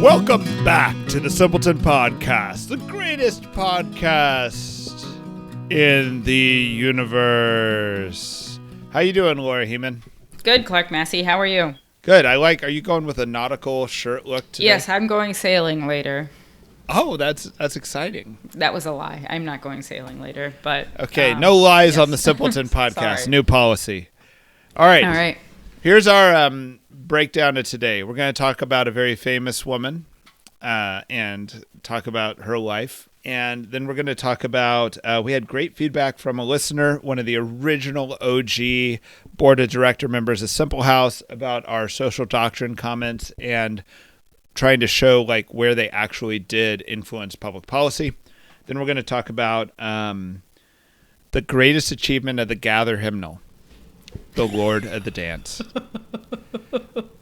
Welcome back to the Simpleton Podcast, the greatest podcast in the universe. How you doing, Laura Hehman? Good, Clark Massey. How are you? Good. Are you going with a nautical shirt look today? Yes, I'm going sailing later. Oh, that's exciting. That was a lie. I'm not going sailing later, but... Okay, no lies yes. on the Simpleton Podcast. Sorry. New policy. All right. All right. Here's our breakdown of today. We're going to talk about a very famous woman and talk about her life. And then we're going to talk about, we had great feedback from a listener, one of the original OG board of director members of Simple House, about our social doctrine comments and trying to show like where they actually did influence public policy. Then we're going to talk about the greatest achievement of the Gather hymnal, the Lord of the Dance.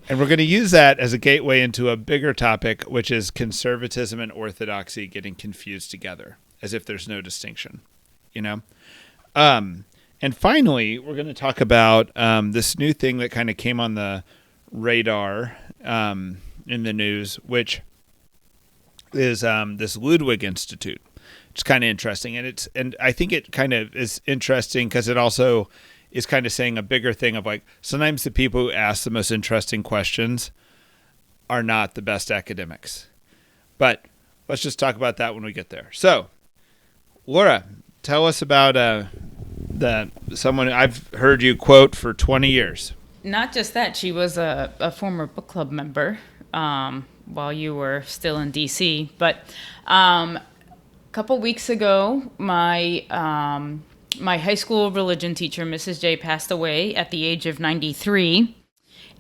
And we're going to use that as a gateway into a bigger topic, which is conservatism and orthodoxy getting confused together, as if there's no distinction, you know? And finally, we're going to talk about this new thing that kind of came on the radar in the news, which is this Ludwig Institute. It's kind of interesting. And I think it kind of is interesting because it also is kind of saying a bigger thing of like, sometimes the people who ask the most interesting questions are not the best academics. But let's just talk about that when we get there. So, Laura, tell us about someone I've heard you quote for 20 years. Not just that, she was a former book club member while you were still in D.C. But a couple weeks ago, my high school religion teacher, Mrs. J, passed away at the age of 93,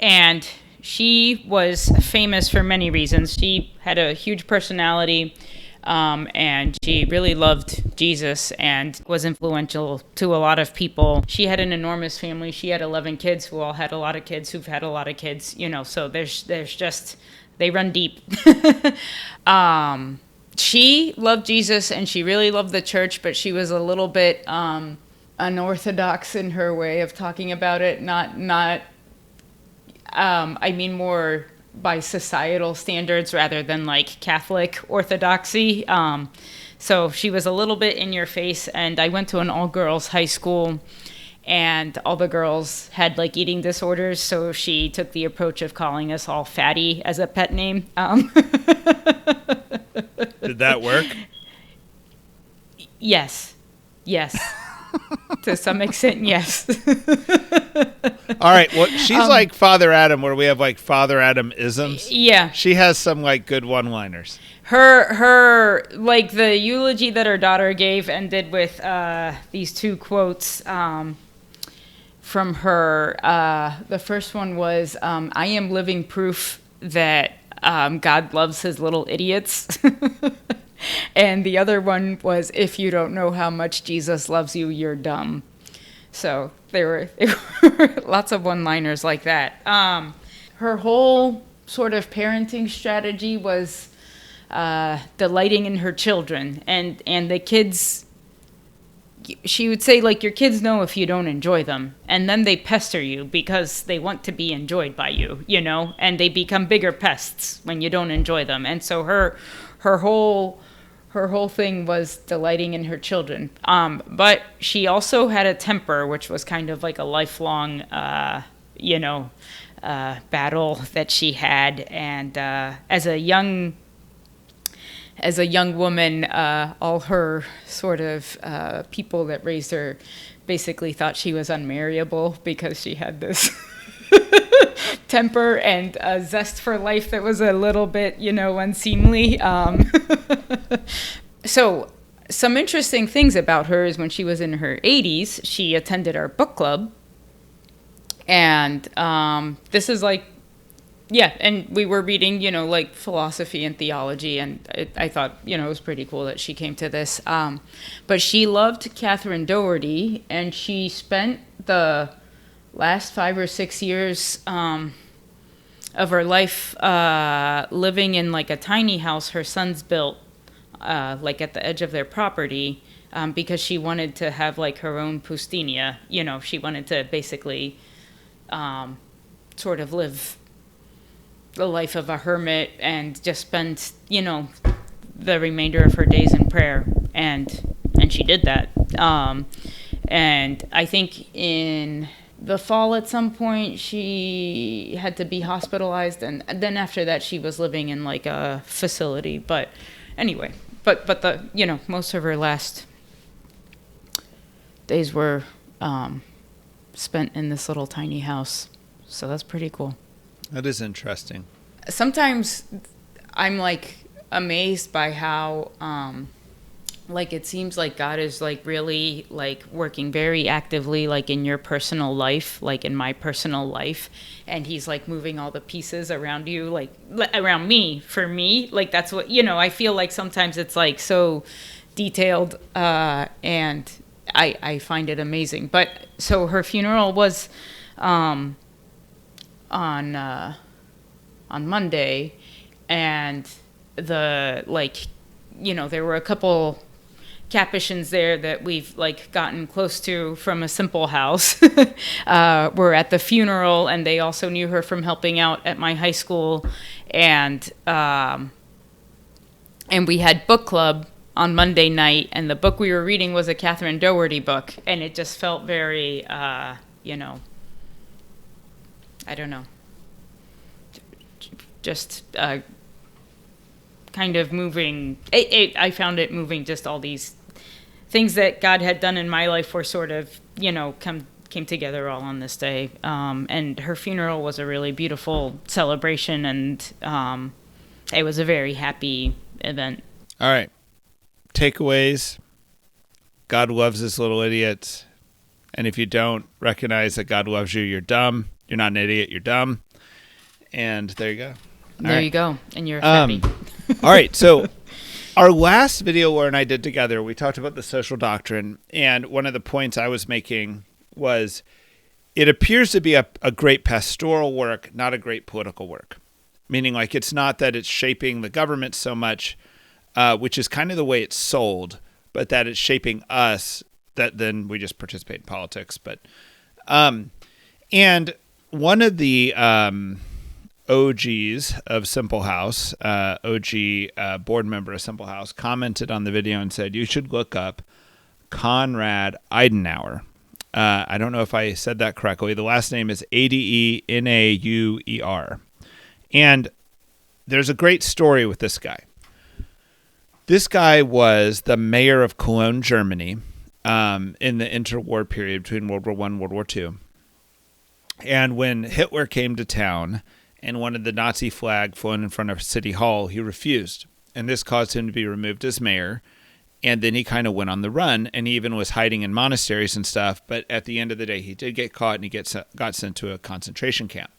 and she was famous for many reasons. She had a huge personality, and she really loved Jesus and was influential to a lot of people. She had an enormous family. She had 11 kids who all had a lot of kids who've had a lot of kids, you know, so there's just, they run deep. She loved Jesus and she really loved the church, but she was a little bit unorthodox in her way of talking about it. I mean more by societal standards rather than like Catholic orthodoxy. So she was a little bit in your face, and I went to an all-girls high school, and all the girls had like eating disorders, so she took the approach of calling us all fatty as a pet name. Did that work? Yes. To some extent, yes. All right. Well, she's like Father Adam, where we have like Father Adam isms. Yeah. She has some like good one-liners. Her like the eulogy that her daughter gave ended with these two quotes from her. The first one was, "I am living proof that God loves his little idiots." And the other one was, "If you don't know how much Jesus loves you, you're dumb." So there were lots of one-liners like that. Her whole sort of parenting strategy was delighting in her children. And the kids, she would say, like, your kids know if you don't enjoy them. And then they pester you because they want to be enjoyed by you, you know? And they become bigger pests when you don't enjoy them. And so her whole thing was delighting in her children. But she also had a temper, which was kind of like a lifelong, battle that she had. And as a young woman, all her sort of people that raised her basically thought she was unmarriable because she had this temper and a zest for life that was a little bit, unseemly. So some interesting things about her is when she was in her 80s, she attended our book club. And this is like, and we were reading, like philosophy and theology, and I thought, it was pretty cool that she came to this. But she loved Catherine Doherty, and she spent the last 5 or 6 years of her life living in like a tiny house her sons built, like at the edge of their property, because she wanted to have like her own pustinia. She wanted to basically sort of live the life of a hermit and just spend, the remainder of her days in prayer. And she did that. And I think in the fall at some point she had to be hospitalized, and then after that she was living in like a facility. But anyway, but the most of her last days were spent in this little tiny house. So that's pretty cool. That is interesting. Sometimes I'm like amazed by how like it seems like God is like really like working very actively like in your personal life, like in my personal life, and he's like moving all the pieces around you, like around me, for me. Like that's what I feel like sometimes it's like so detailed, and I find it amazing. But so her funeral was on Monday, and the there were a couple Capuchins there that we've like gotten close to from a simple house were at the funeral, and they also knew her from helping out at my high school, and we had book club on Monday night, and the book we were reading was a Catherine Doherty book, and it just felt very I don't know, just kind of moving. I found it moving, just all these things that God had done in my life were sort of, came together all on this day. And her funeral was a really beautiful celebration, and it was a very happy event. All right. Takeaways. God loves this little idiot. And if you don't recognize that God loves you, you're dumb. You're not an idiot, you're dumb. And there you go. There you go. And you're happy. All right. So our last video Laura and I did together, we talked about the social doctrine. And one of the points I was making was it appears to be a great pastoral work, not a great political work. Meaning like it's not that it's shaping the government so much, which is kind of the way it's sold, but that it's shaping us, that then we just participate in politics. But and one of the OGs of Simple House, OG board member of Simple House, commented on the video and said, you should look up Konrad Adenauer. I don't know if I said that correctly. The last name is Adenauer. And there's a great story with this guy. This guy was the mayor of Cologne, Germany, in the interwar period between World War I and World War II. And when Hitler came to town and wanted the Nazi flag flown in front of City Hall, he refused. And this caused him to be removed as mayor. And then he kind of went on the run, and he even was hiding in monasteries and stuff. But at the end of the day, he did get caught, and he got sent to a concentration camp.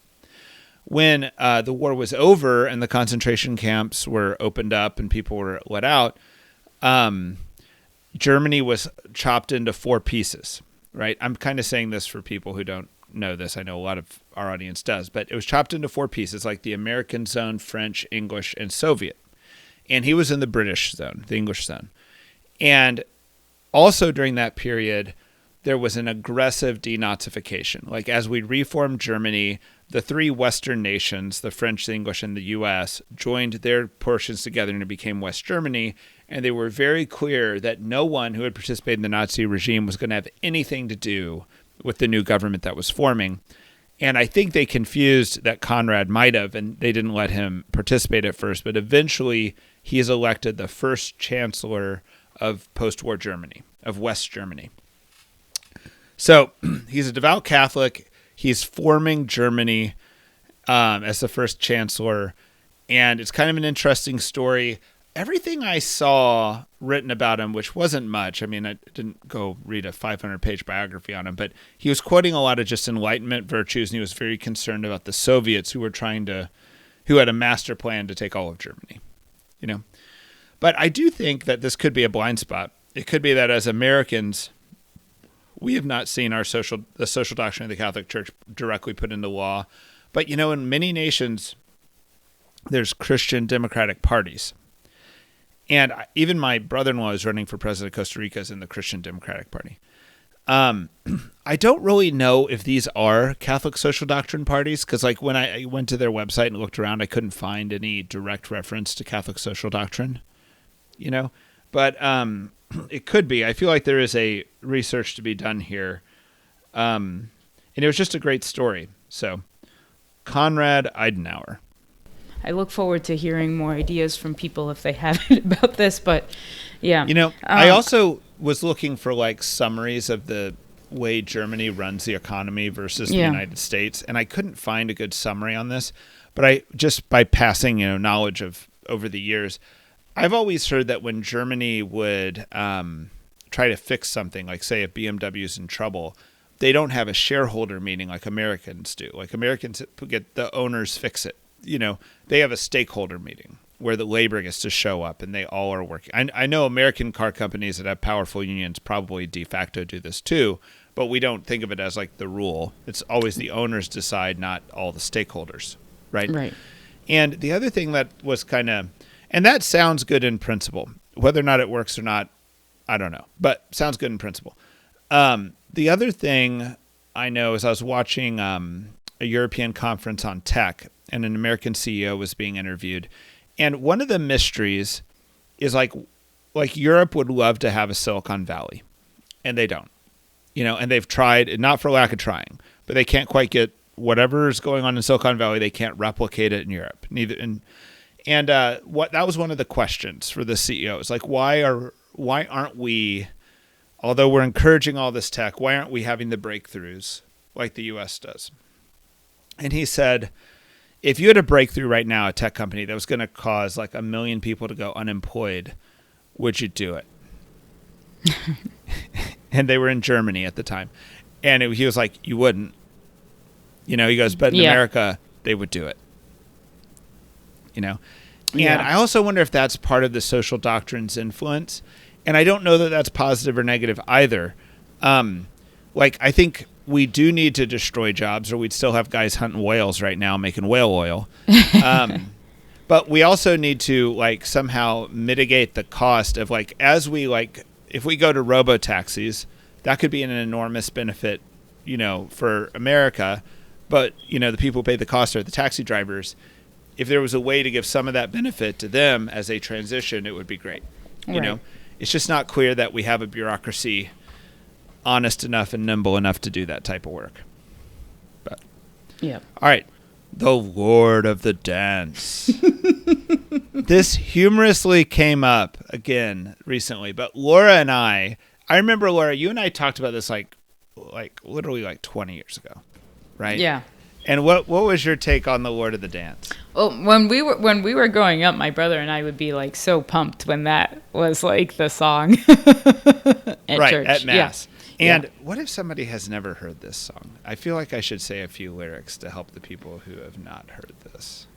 When the war was over and the concentration camps were opened up and people were let out, Germany was chopped into 4 pieces, right? I'm kind of saying this for people who don't know this. I know a lot of our audience does, but it was chopped into 4 pieces, like the American zone, French, English, and Soviet. And he was in the British zone, the English zone. And also during that period, there was an aggressive denazification. Like as we reformed Germany, the 3 Western nations, the French, the English, and the U.S., joined their portions together and it became West Germany. And they were very clear that no one who had participated in the Nazi regime was going to have anything to do with the new government that was forming. And I think they confused that Conrad might have, and they didn't let him participate at first. But eventually, he is elected the first chancellor of post-war Germany, of West Germany. So he's a devout Catholic. He's forming Germany as the first chancellor. And it's kind of an interesting story. Everything I saw written about him, which wasn't much, I mean, I didn't go read a 500-page biography on him, but he was quoting a lot of just Enlightenment virtues, and he was very concerned about the Soviets who had a master plan to take all of Germany, But I do think that this could be a blind spot. It could be that as Americans, we have not seen the social doctrine of the Catholic Church directly put into law. But, in many nations, there's Christian democratic parties. And even my brother-in-law is running for president of Costa Rica is in the Christian Democratic Party. I don't really know if these are Catholic social doctrine parties, because like when I went to their website and looked around, I couldn't find any direct reference to Catholic social doctrine, but it could be. I feel like there is a research to be done here. And it was just a great story. So Konrad Adenauer. I look forward to hearing more ideas from people if they have it about this, but yeah. I also was looking for like summaries of the way Germany runs the economy versus the United States, and I couldn't find a good summary on this, but I just by passing knowledge of over the years, I've always heard that when Germany would try to fix something, like say if BMW is in trouble, they don't have a shareholder meeting like Americans do. Like Americans get the owners fix it. They have a stakeholder meeting where the labor gets to show up and they all are working. I know American car companies that have powerful unions probably de facto do this too, but we don't think of it as like the rule. It's always the owners decide, not all the stakeholders, right? Right. And the other thing that was and that sounds good in principle. Whether or not it works or not, I don't know, but sounds good in principle. The other thing I know is I was watching a European conference on tech, and an American CEO was being interviewed. And one of the mysteries is like Europe would love to have a Silicon Valley, and they don't, and they've tried, not for lack of trying, but they can't quite get whatever is going on in Silicon Valley. They can't replicate it in Europe. That was one of the questions for the CEO. It's like, why aren't we, although we're encouraging all this tech, why aren't we having the breakthroughs like the U.S. does? And he said, if you had a breakthrough right now, a tech company that was going to cause like 1 million people to go unemployed, would you do it? And they were in Germany at the time. And he was like, you wouldn't. He goes, but in America, they would do it. And I also wonder if that's part of the social doctrine's influence. And I don't know that that's positive or negative either. I think we do need to destroy jobs, or we'd still have guys hunting whales right now making whale oil. But we also need to somehow mitigate the cost of if we go to robo-taxis, that could be an enormous benefit, for America. But, the people who pay the cost are the taxi drivers. If there was a way to give some of that benefit to them as a transition, it would be great. Right. It's just not clear that we have a bureaucracy honest enough and nimble enough to do that type of work. But all right, the Lord of the Dance. This humorously came up again recently, but Laura and I remember, Laura, you and I talked about this like literally 20 years ago, right? Yeah. And what was your take on the Lord of the Dance? Well, when we were growing up, my brother and I would be so pumped when that was the song at church. At Mass. Yeah. And what if somebody has never heard this song? I feel like I should say a few lyrics to help the people who have not heard this.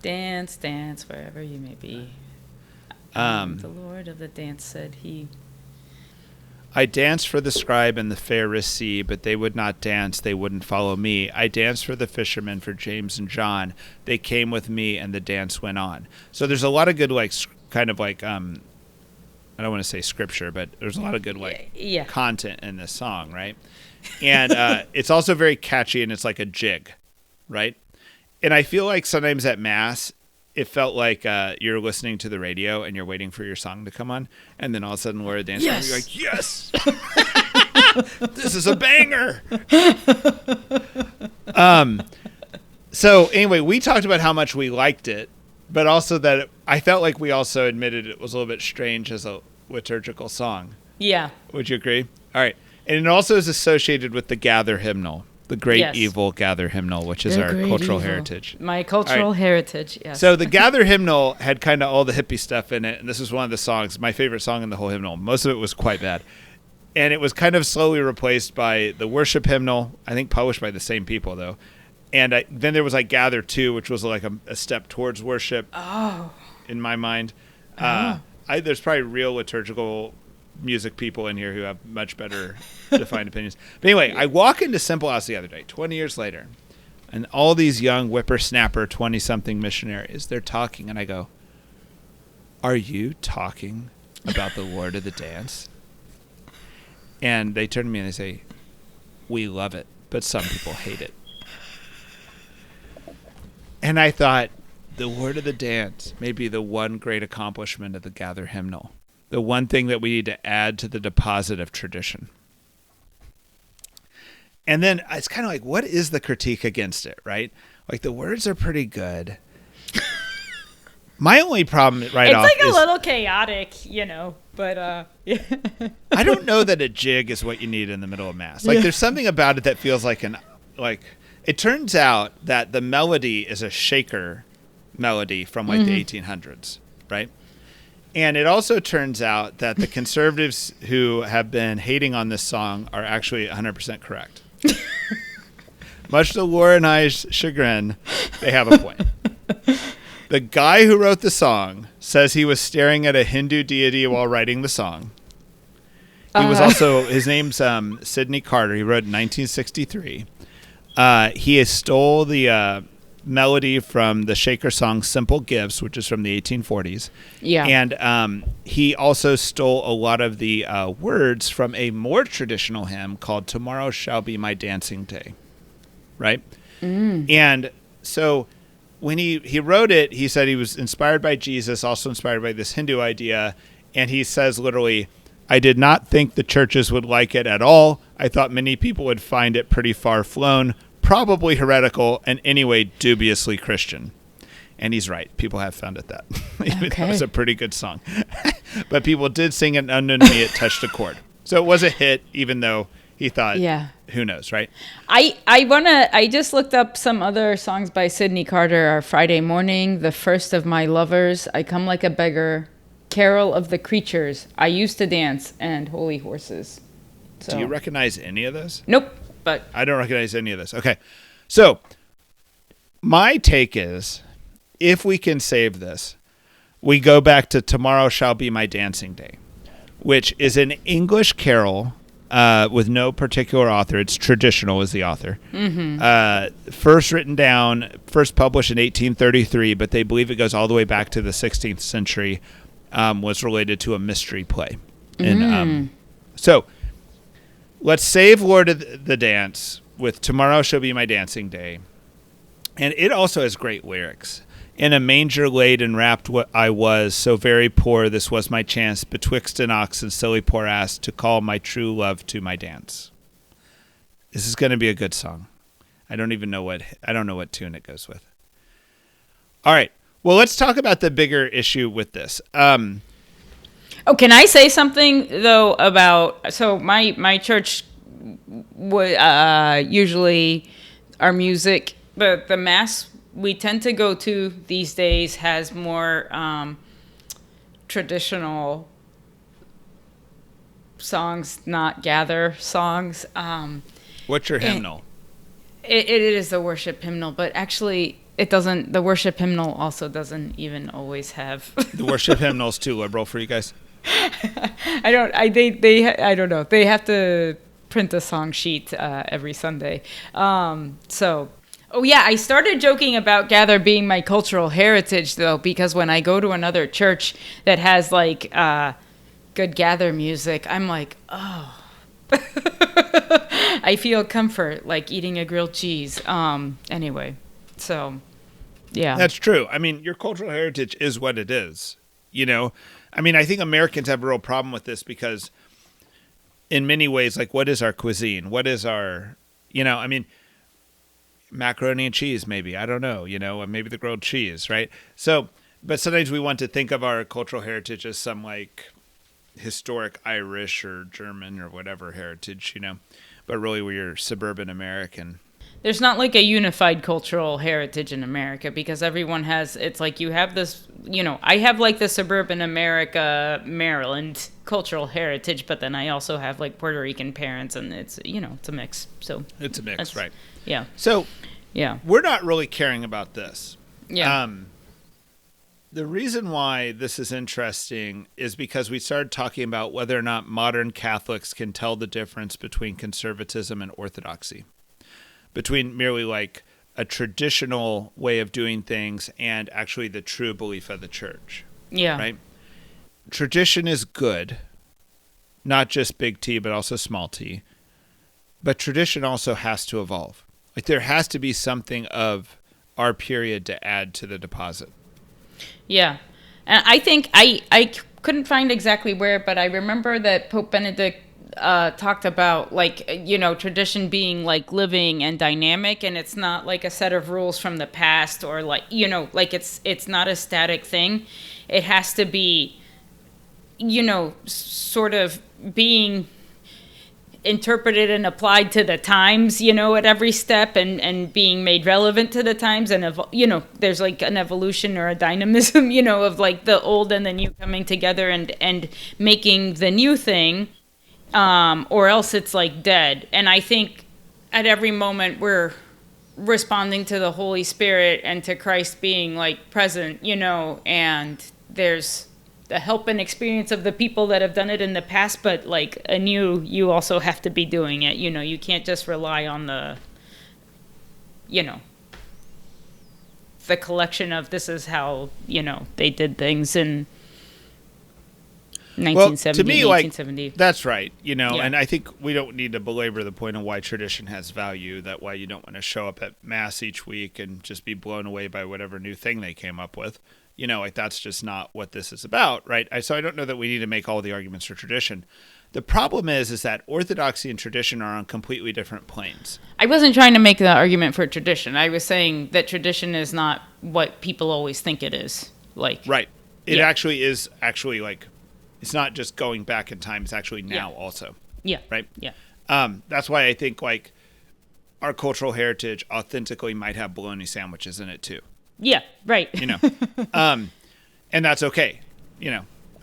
Dance, dance, wherever you may be. The Lord of the Dance said he... I danced for the scribe and the Pharisee, but they would not dance, they wouldn't follow me. I danced for the fishermen, for James and John. They came with me, and the dance went on. So there's a lot of good, I don't want to say scripture, but there's a lot of good content in this song, right? And it's also very catchy, and it's like a jig, right? And I feel like sometimes at Mass, it felt like you're listening to the radio and you're waiting for your song to come on, and then all of a sudden Laura dances, and you're like, yes! This is a banger! So anyway, we talked about how much we liked it, but also that I felt like we also admitted it was a little bit strange as a liturgical song. Yeah. Would you agree? All right. And it also is associated with the Gather hymnal, the Great Evil Gather hymnal, which is our cultural heritage. My cultural heritage, yes. So the Gather hymnal had kind of all the hippie stuff in it, and this was one of the songs, my favorite song in the whole hymnal. Most of it was quite bad. And it was kind of slowly replaced by the worship hymnal, I think published by the same people, though. And then there was Gather 2, which was a step towards worship in my mind. There's probably real liturgical music people in here who have much better defined opinions. But anyway, I walk into Simple House the other day, 20 years later, and all these young whippersnapper 20-something missionaries, they're talking, and I go, are you talking about the Lord of the Dance? And they turn to me and they say, we love it, but some people hate it. And I thought, the word of the dance may be the one great accomplishment of the Gather hymnal. The one thing that we need to add to the deposit of tradition. And then it's kind of like, what is the critique against it, right? Like, the words are pretty good. My only problem off it's like a little chaotic, but yeah. I don't know that a jig is what you need in the middle of Mass. Like, there's something about it that feels like it turns out that the melody is a shaker melody from like the 1800s, right? And it also turns out that the conservatives who have been hating on this song are actually 100% correct. Much to Laura and I's chagrin, they have a point. The guy who wrote the song says he was staring at a Hindu deity while writing the song. He was also, his name's Sidney Carter. He wrote in 1963. He stole the melody from the Shaker song Simple Gifts, which is from the 1840s. Yeah. And he also stole a lot of the words from a more traditional hymn called Tomorrow Shall Be My Dancing Day. Right? And so when he wrote it, he said he was inspired by Jesus, also inspired by this Hindu idea. And he says literally, I did not think the churches would like it at all. I thought many people would find it pretty far flown, probably heretical, and anyway, dubiously Christian. And he's right. People have found it that. Even though it was a pretty good song. But people did sing it, and unknown to me, it touched a chord. So it was a hit, even though he thought, who knows, right? I just looked up some other songs by Sidney Carter. Our Friday Morning, The First of My Lovers, I Come Like a Beggar, Carol of the Creatures, I Used to Dance, and Holy Horses. So. Do you recognize any of those? Nope. But I don't recognize any of this. Okay. So my take is, if we can save this, we go back to Tomorrow Shall Be My Dancing Day, which is an English carol with no particular author. It's traditional as the author. First written down, first published in 1833, but they believe it goes all the way back to the 16th century, was related to a mystery play. And so let's save Lord of the Dance with Tomorrow Shall Be My Dancing Day. And it also has great lyrics. In a manger laid and wrapped I was, so very poor this was my chance, betwixt an ox and silly poor ass, to call my true love to my dance. This is going to be a good song. I don't know what tune it goes with. All right. Well, let's talk about the bigger issue with this. Can I say something though about my church would usually our music, the mass we tend to go to these days has more traditional songs, not gather songs. What's your hymnal? It is the worship hymnal, but actually it doesn't. The worship hymnal also doesn't even always have. The worship hymnal's too liberal for you guys. I don't know. They have to print a song sheet every Sunday. I started joking about Gather being my cultural heritage though, because when I go to another church that has like good Gather music, I'm like, oh. I feel comfort like eating a grilled cheese. Anyway, so yeah. That's true. I mean, your cultural heritage is what it is, you know? I mean, I think Americans have a real problem with this because in many ways, like, what is our cuisine? What is our, I mean, macaroni and cheese, maybe. I don't know, maybe the grilled cheese, right? So, but sometimes we want to think of our cultural heritage as some, like, historic Irish or German or whatever heritage, but really we're suburban American. There's not like a unified cultural heritage in America because everyone has, it's like you have this, I have like the suburban America, Maryland cultural heritage, but then I also have like Puerto Rican parents and it's, it's a mix. So it's a mix, right? Yeah. So yeah, we're not really caring about this. Yeah. The reason why this is interesting is because we started talking about whether or not modern Catholics can tell the difference between conservatism and orthodoxy, between merely like a traditional way of doing things and actually the true belief of the church. Yeah. Right? Tradition is good. not just big T, but also small t. But tradition also has to evolve. Like there has to be something of our period to add to the deposit. Yeah. And I think I couldn't find exactly where, but I remember that Pope Benedict talked about tradition being like living and dynamic, and it's not like a set of rules from the past or it's not a static thing. It has to be, sort of being interpreted and applied to the times, at every step and being made relevant to the times. And, there's like an evolution or a dynamism, of like the old and the new coming together and making the new thing, or else it's like dead. And I think at every moment we're responding to the Holy Spirit and to Christ being like present, and there's the help and experience of the people that have done it in the past, but like anew, you also have to be doing it. You can't just rely on the collection of this is how, they did things in 1970, to me, 1970. That's right. Yeah. And I think we don't need to belabor the point of why tradition has value, that why you don't want to show up at Mass each week and just be blown away by whatever new thing they came up with. That's just not what this is about, right? So I don't know that we need to make all the arguments for tradition. The problem is that orthodoxy and tradition are on completely different planes. I wasn't trying to make the argument for tradition. I was saying that tradition is not what people always think it is. Right. It actually is like, it's not just going back in time. It's actually now also. Yeah. Right? Yeah. That's why I think like our cultural heritage authentically might have bologna sandwiches in it too. Yeah, right. And that's okay, All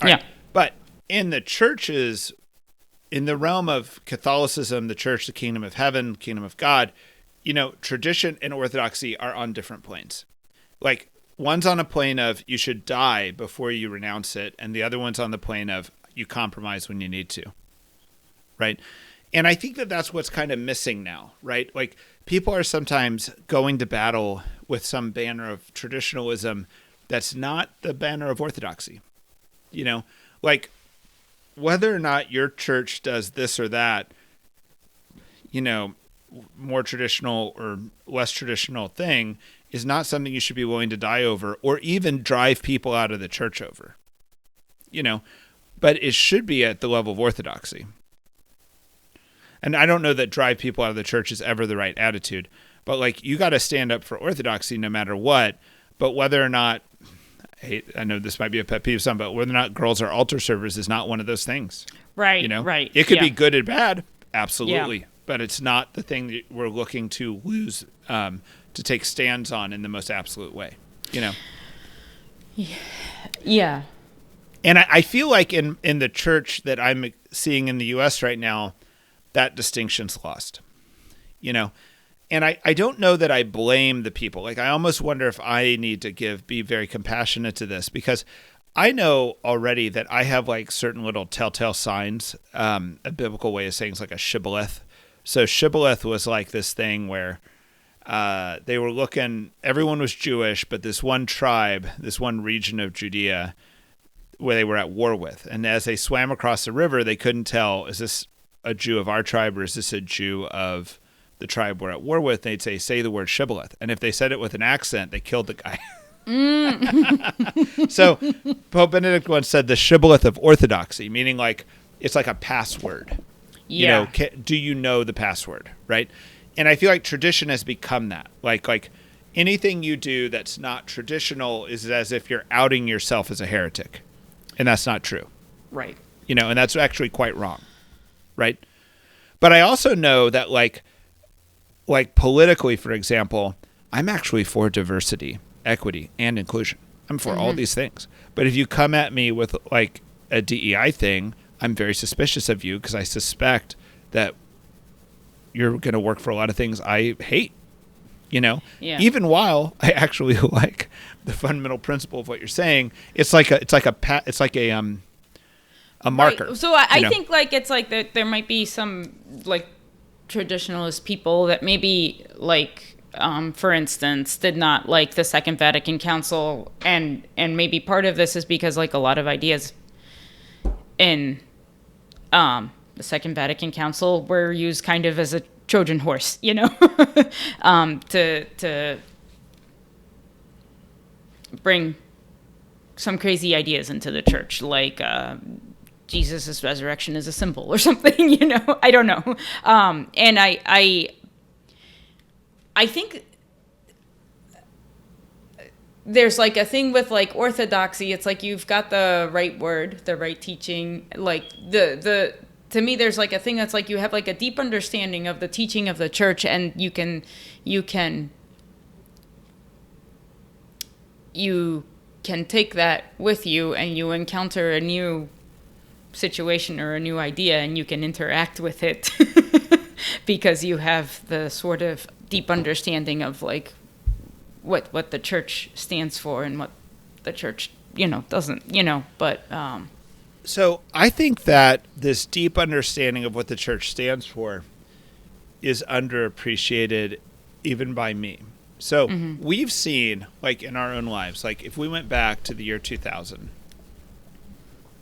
right. Yeah. But in the churches, in the realm of Catholicism, the church, the kingdom of heaven, kingdom of God, tradition and orthodoxy are on different planes. Like one's on a plane of you should die before you renounce it, and the other one's on the plane of you compromise when you need to. Right? And I think that that's what's kind of missing now, right? Like people are sometimes going to battle with some banner of traditionalism that's not the banner of orthodoxy. Like whether or not your church does this or that, more traditional or less traditional thing is not something you should be willing to die over or even drive people out of the church over. But it should be at the level of orthodoxy. And I don't know that drive people out of the church is ever the right attitude, but like you got to stand up for orthodoxy no matter what. But whether or not, I know this might be a pet peeve of some, but whether or not girls are altar servers is not one of those things. Right. Right. It could be good and bad. Absolutely. Yeah. But it's not the thing that we're looking to lose, to take stands on in the most absolute way, Yeah. And I feel like in the church that I'm seeing in the U.S. right now, that distinction's lost, and I don't know that I blame the people. Like, I almost wonder if I need to be very compassionate to this, because I know already that I have like certain little telltale signs. A biblical way of saying it's like a shibboleth. So shibboleth was like this thing where they were looking, everyone was Jewish, but this one tribe, this one region of Judea where they were at war with. And as they swam across the river, they couldn't tell, is this a Jew of our tribe or is this a Jew of the tribe we're at war with? They'd say the word shibboleth. And if they said it with an accent, they killed the guy. So Pope Benedict once said the shibboleth of orthodoxy, meaning like it's like a password. Yeah. Do you know the password, right? And I feel like tradition has become that. Like anything you do that's not traditional is as if you're outing yourself as a heretic. And that's not true. Right. And that's actually quite wrong. Right? But I also know that like politically, for example, I'm actually for diversity, equity, and inclusion. I'm for all these things. But if you come at me with like a DEI thing, I'm very suspicious of you, because I suspect that you're going to work for a lot of things I hate, Yeah. Even while I actually like the fundamental principle of what you're saying, it's like a marker. Right. So I think like it's like there might be some like traditionalist people that maybe like for instance did not like the Second Vatican Council, and maybe part of this is because like a lot of ideas in the Second Vatican Council were used kind of as a Trojan horse, to bring some crazy ideas into the church, like Jesus' resurrection is a symbol or something, I don't know. And I think there's like a thing with like orthodoxy. It's like you've got the right word, the right teaching. Like to me, there's like a thing that's like you have like a deep understanding of the teaching of the church, and you can take that with you, and you encounter a new situation or a new idea, and you can interact with it because you have the sort of deep understanding of like what the church stands for and what the church doesn't, but So I think that this deep understanding of what the church stands for is underappreciated even by me. So we've seen, like in our own lives, like if we went back to the year 2000,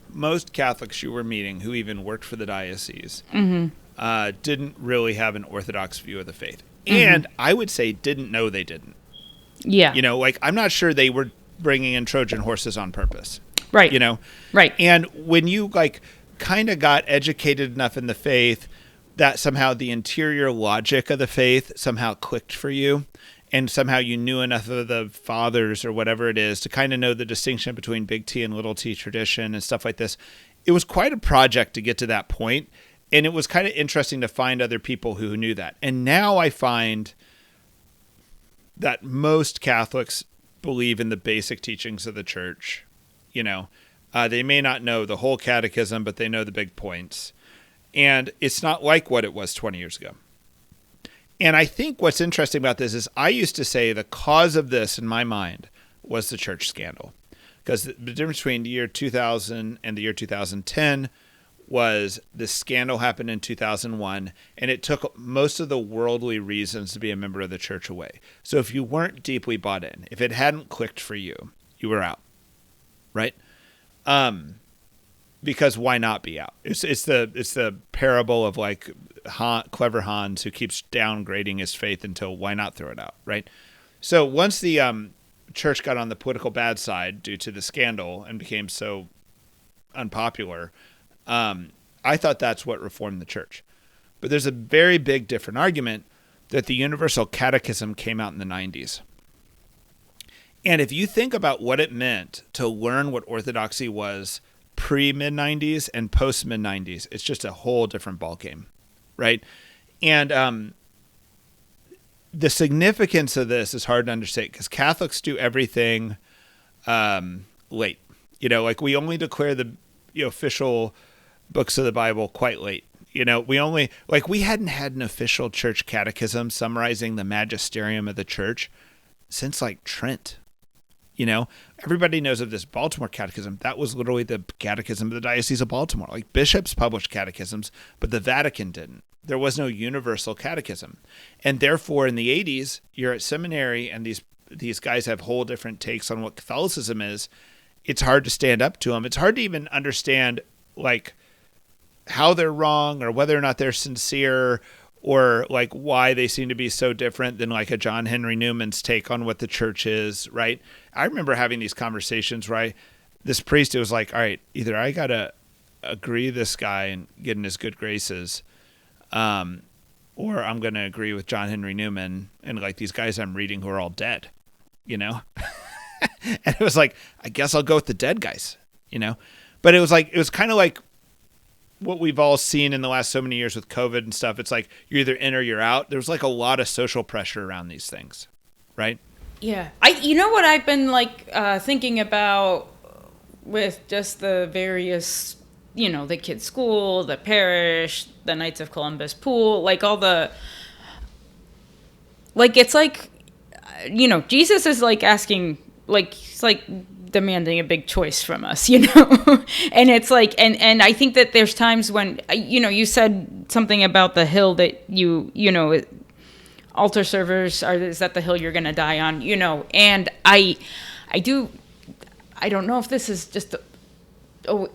most Catholics you were meeting who even worked for the diocese didn't really have an Orthodox view of the faith. And I would say didn't know they didn't. Yeah. Like I'm not sure they were bringing in Trojan horses on purpose. Right. Right. And when you like kind of got educated enough in the faith that somehow the interior logic of the faith somehow clicked for you, and somehow you knew enough of the fathers or whatever it is to kind of know the distinction between big T and little t tradition and stuff like this, it was quite a project to get to that point. And it was kind of interesting to find other people who knew that. And now I find that most Catholics believe in the basic teachings of the church. They may not know the whole catechism, but they know the big points. And it's not like what it was 20 years ago. And I think what's interesting about this is I used to say the cause of this in my mind was the church scandal. Because the difference between the year 2000 and the year 2010 was the scandal happened in 2001, and it took most of the worldly reasons to be a member of the church away. So if you weren't deeply bought in, if it hadn't clicked for you, you were out, right? Because why not be out? It's the parable of like clever Hans who keeps downgrading his faith until why not throw it out, right? So once the church got on the political bad side due to the scandal and became so unpopular, I thought that's what reformed the church. But there's a very big different argument that the Universal Catechism came out in the 90s. And if you think about what it meant to learn what Orthodoxy was pre-mid-90s and post-mid-90s, it's just a whole different ballgame, right? And the significance of this is hard to understand because Catholics do everything late. Like we only declare the official books of the Bible quite late. We hadn't had an official church catechism summarizing the magisterium of the church since like Trent. Everybody knows of this Baltimore catechism. That was literally the catechism of the Diocese of Baltimore. Like bishops published catechisms, but the Vatican didn't. There was no universal catechism. And therefore in the 80s, you're at seminary and these guys have whole different takes on what Catholicism is. It's hard to stand up to them. It's hard to even understand like how they're wrong or whether or not they're sincere or like why they seem to be so different than like a John Henry Newman's take on what the church is, right? I remember having these conversations where this priest, it was like, all right, either I got to agree this guy and get in his good graces, or I'm going to agree with John Henry Newman and like these guys I'm reading who are all dead, And it was like, I guess I'll go with the dead guys, But it was kind of like what we've all seen in the last so many years with COVID and stuff. It's like you're either in or you're out. There's like a lot of social pressure around these things, right? Yeah. What I've been like thinking about with just the various, the kids' school, the parish, the Knights of Columbus pool, like all the, like it's like, Jesus is like asking, like he's like demanding a big choice from us, and it's like, and I think that there's times when, you said something about the hill that altar servers is that the hill you're going to die on, and I don't know if this is just oh,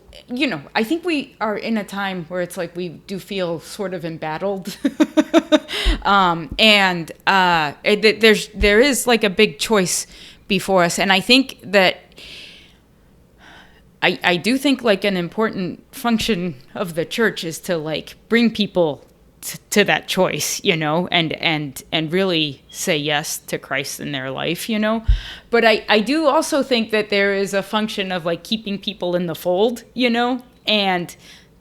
I think we are in a time where it's like we do feel sort of embattled. There is like a big choice before us. And I think that I do think like an important function of the church is to like bring people to that choice, and really say yes to Christ in their life, But I do also think that there is a function of like keeping people in the fold, and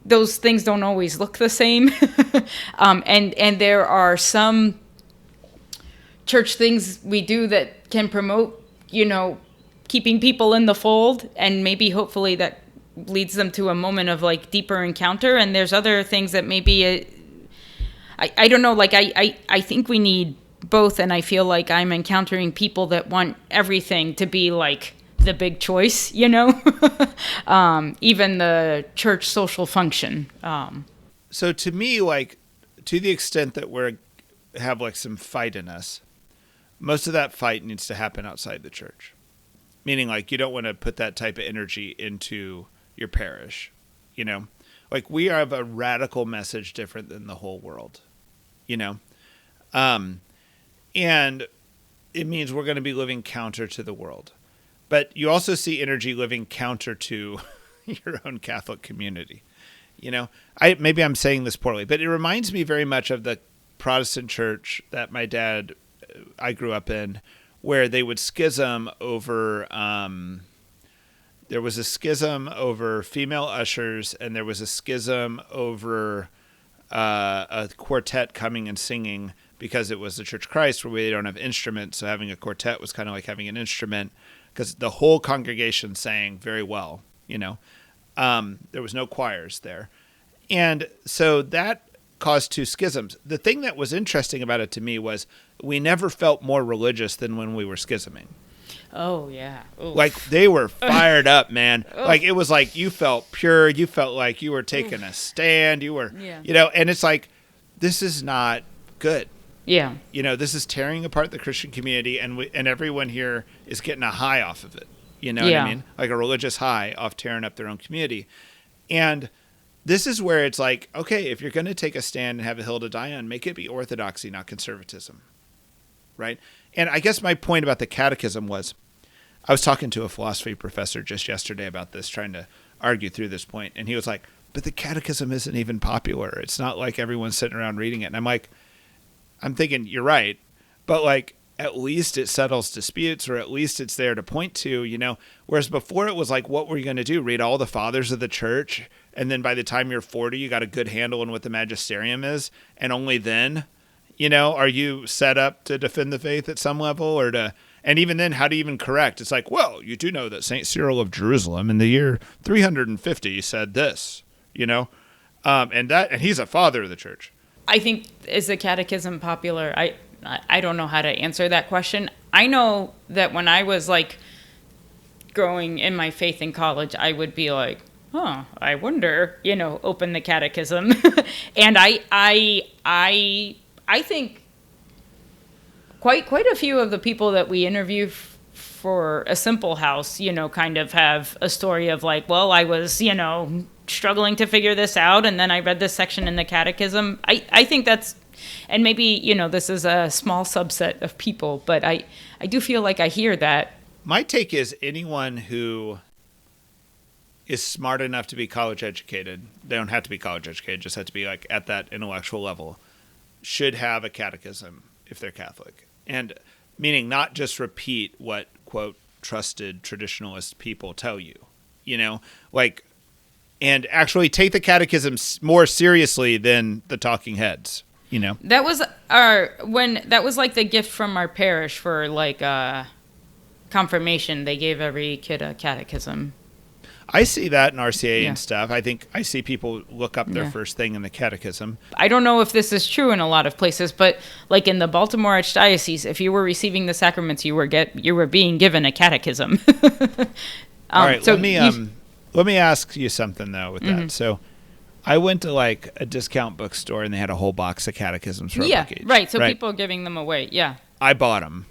those things don't always look the same. And there are some church things we do that can promote, keeping people in the fold, and maybe hopefully that leads them to a moment of like deeper encounter. And there's other things that maybe I don't know, like I think we need both, and I feel like I'm encountering people that want everything to be like the big choice, even the church social function. So to me, like, to the extent that have like some fight in us, most of that fight needs to happen outside the church. Meaning, like, you don't want to put that type of energy into your parish, Like, we have a radical message different than the whole world, And it means we're going to be living counter to the world. But you also see energy living counter to your own Catholic community. Maybe I'm saying this poorly, but it reminds me very much of the Protestant church that I grew up in, where they would schism over, there was a schism over female ushers, and there was a schism over a quartet coming and singing, because it was the Church of Christ where we don't have instruments. So having a quartet was kind of like having an instrument, because the whole congregation sang very well, There was no choirs there. And so that caused two schisms. The thing that was interesting about it to me was we never felt more religious than when we were schisming. Oh, yeah. Oof. Like, they were fired up, man. Like, it was like you felt pure. You felt like you were taking a stand. You were, and it's like, this is not good. Yeah. This is tearing apart the Christian community, and everyone here is getting a high off of it. You know what I mean? Like a religious high off tearing up their own community. And this is where it's like, okay, if you're going to take a stand and have a hill to die on, make it be orthodoxy, not conservatism. Right? And I guess my point about the Catechism was, I was talking to a philosophy professor just yesterday about this, trying to argue through this point. And he was like, but the Catechism isn't even popular. It's not like everyone's sitting around reading it. And I'm like, I'm thinking, you're right. But like, at least it settles disputes, or at least it's there to point to, Whereas before it was like, what were you going to do? Read all the fathers of the church? And then by the time you're 40, you got a good handle on what the magisterium is. And only then, are you set up to defend the faith at some level, and even then, how do you even correct? It's like, well, you do know that St. Cyril of Jerusalem in the year 350 said this, and he's a father of the church. I think, is the Catechism popular? I don't know how to answer that question. I know that when I was like growing in my faith in college, I would be like, I wonder, open the Catechism. And I think quite a few of the people that we interview for A Simple House, kind of have a story of like, well, I was, struggling to figure this out, and then I read this section in the Catechism. I think that's, and maybe, this is a small subset of people, but I do feel like I hear that. My take is anyone who is smart enough to be college educated, they don't have to be college educated, just have to be like at that intellectual level, should have a catechism if they're Catholic. And meaning not just repeat what, quote, trusted traditionalist people tell you, and actually take the catechism more seriously than the talking heads, That was that was like the gift from our parish for like confirmation. They gave every kid a catechism. I see that in RCA and stuff. I think I see people look up their first thing in the catechism. I don't know if this is true in a lot of places, but like in the Baltimore Archdiocese, if you were receiving the sacraments, you were being given a catechism. All right, so let me ask you something though with that. So I went to like a discount bookstore and they had a whole box of catechisms for a book each. Right. So people are giving them away. Yeah. I bought them.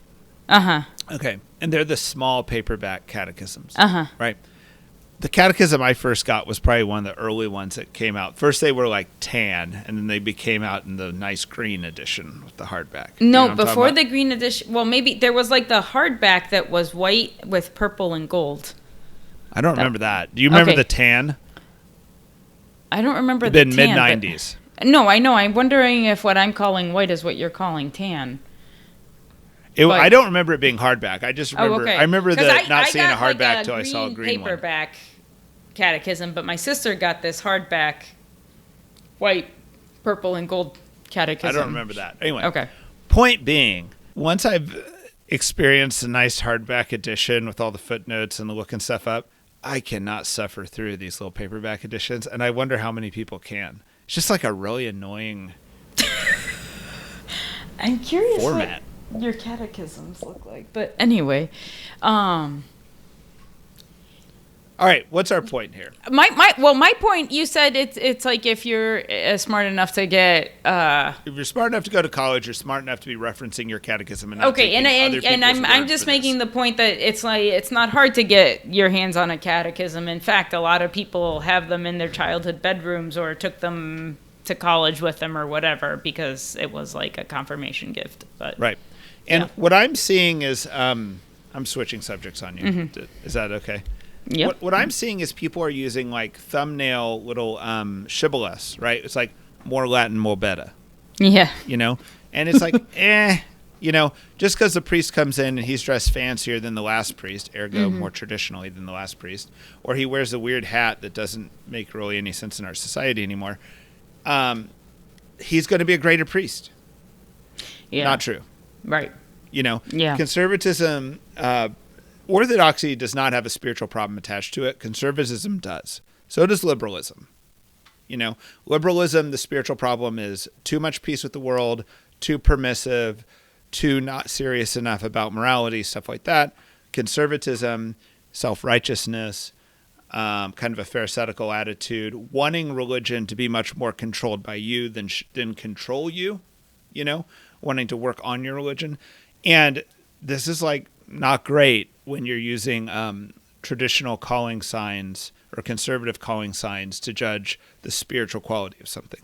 Uh-huh. Okay. And they're the small paperback catechisms. Uh-huh. Right. The Catechism I first got was probably one of the early ones that came out. First they were like tan, and then they became out in the nice green edition with the hardback. No, before the green edition, well, maybe there was like the hardback that was white with purple and gold. I don't remember that. Do you remember the tan? I don't remember the tan. Mid-90s. No, I know. I'm wondering if what I'm calling white is what you're calling tan. I don't remember it being hardback. I just remember. Okay. I remember not seeing a hardback till I saw a green paperback catechism, but my sister got this hardback, white, purple, and gold catechism. I don't remember that. Anyway. Okay. Point being, once I've experienced a nice hardback edition with all the footnotes and the looking stuff up, I cannot suffer through these little paperback editions, and I wonder how many people can. It's just like a really annoying. I'm curious format. What your catechisms look like, but anyway, all right, what's our point here? My point, you said it's like if you're smart enough to get if you're smart enough to go to college, you're smart enough to be referencing your catechism and not okay, and I'm just making the point that it's like it's not hard to get your hands on a catechism. In fact, a lot of people have them in their childhood bedrooms or took them to college with them or whatever because it was like a confirmation gift. But right, and what I'm seeing is I'm switching subjects on you. Mm-hmm. Is that okay? Yeah. What I'm seeing is people are using like thumbnail little shibboleths, right? It's like more Latin, more better. Yeah. You know? And it's like, you know, just because the priest comes in and he's dressed fancier than the last priest, ergo more traditionally than the last priest, or he wears a weird hat that doesn't make really any sense in our society anymore, he's going to be a greater priest. Yeah. Not true. Right. You know? Yeah. Conservatism... Orthodoxy does not have a spiritual problem attached to it. Conservatism does. So does liberalism. You know, liberalism, the spiritual problem is too much peace with the world, too permissive, too not serious enough about morality, stuff like that. Conservatism, self-righteousness, kind of a pharisaical attitude, wanting religion to be much more controlled by you than control you, you know, wanting to work on your religion. And this is like not great when you're using traditional calling signs or conservative calling signs to judge the spiritual quality of something.